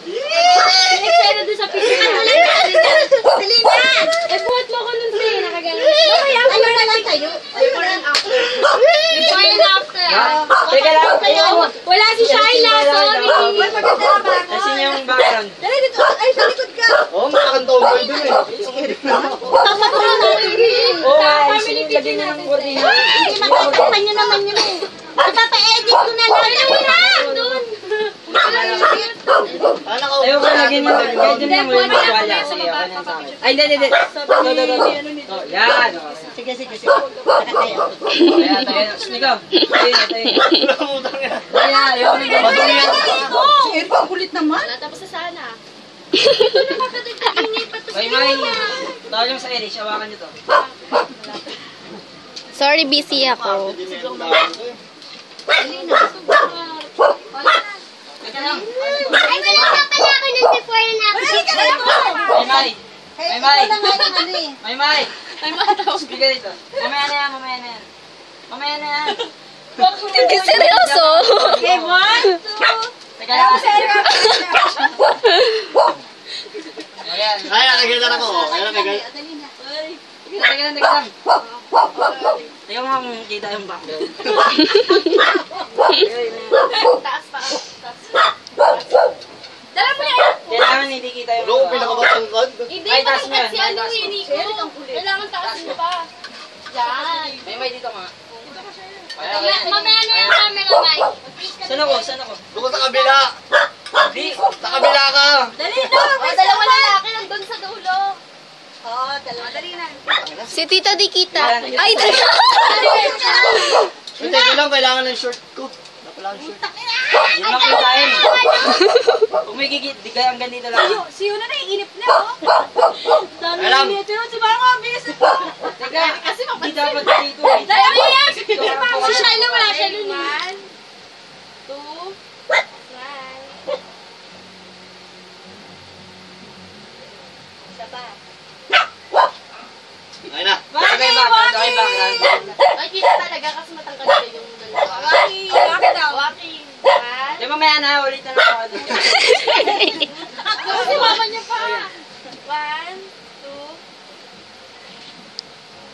Excited doon sa picture. Selena! Buhat mo ko nun sa'yo, nakagalit. Ano na lang tayo? Before and after. Teka lang. Wala si Shaila, sorry. Asin yung background. Dali dito. Ay, sa likod ka. Oo, makakantong ko doon eh. Tapat ko na rin. Family picture Lagyan natin. ng coordinate. Hindi makakatapan nyo naman yun eh. Ipapa-edit ko na lang. Doon. Ayaw ko lagyan yung kahit din lang mo yung tuwalya. Sige, okay na sa akin. Ay, hindi. Oh, yan. Sige. Nakatayo. Ayan, tayo. Ikaw. Ayan, ayaw na Si Erpa, kulit naman. Wala, tapos na sana. May tawag yung sa Irish, hawakan nyo to. Sorry, busy ako. Teka lang. Ay, wala na pala ako ng before and after. May. Ay, mataw. Sige dito. Mamaya na yan. Mamaya na yan. Seryoso? Okay, 1, 2. Teka lang. Ayan. Ay, nakaganda ako. Ay, nakaganda. Teka lang. Teka mo kung kita yung background. Taas pa. Dala mo yan. Kailangan hindi kita yung Ano, pinakamatangkad. Hindi, Ay, taas mo matangkad yan. si Ay, ano taas mo. eh, Nico. Kailangan taas mo pa. Yan. May dito mga. Mamaya na yung camera, Mike. Saan ako? Doon ka sa kabila. Di. Sa kabila ka. Dali na. Dalawa lalaki nandun sa dulo. Oo, dalawa. Dali na. Si Tita di kita. Ay, Wait, teka lang, kailangan ng short ko. Wala ang short. Yun lang kitain. Kung may gigit, di kaya ang ganito lang. Si Yuna naiinip na, oh. Dami Alam. na ito. Si Mama, bilis ito. Teka, kasi di dapat dito eh. Dala mo yan. Ito, Si Shaila wala siya nun. 1, 2. Isa pa. Ayun na. Okay, background. Ay, kita talaga kasi matangkad siya yung dalawa. Bakit daw? Walking. Di mamaya na, ulitan na ako dito. Kasi mama niya pa. 1, 2.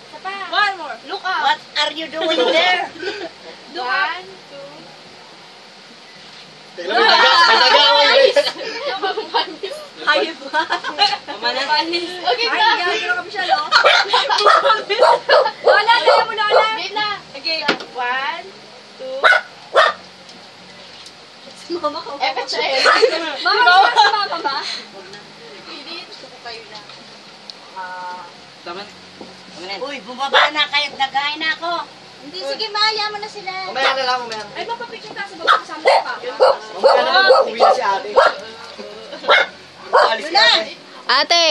Isa pa. One more. Look up. What are you doing there? 1, 2. Teka lang, may daga ako. Hayop ba? Mama na. Okay Ay, na. gagawin kami siya, no? Lola, tayo mo, Lola. Game na. Okay. 1, 2. Mama ko. Epic siya eh. Mama, si Mama ba? Hindi. Gusto ko kayo na. Tama na. Uy, bumaba na kayo. Naghain na ako. Hindi, sige, maya mo na sila. Mamaya na lang, mamaya. Ay, mapapicture tayo sa baba kasama ko pa. Mamaya na lang, uwi na si ate. Alis ka ate. Ate.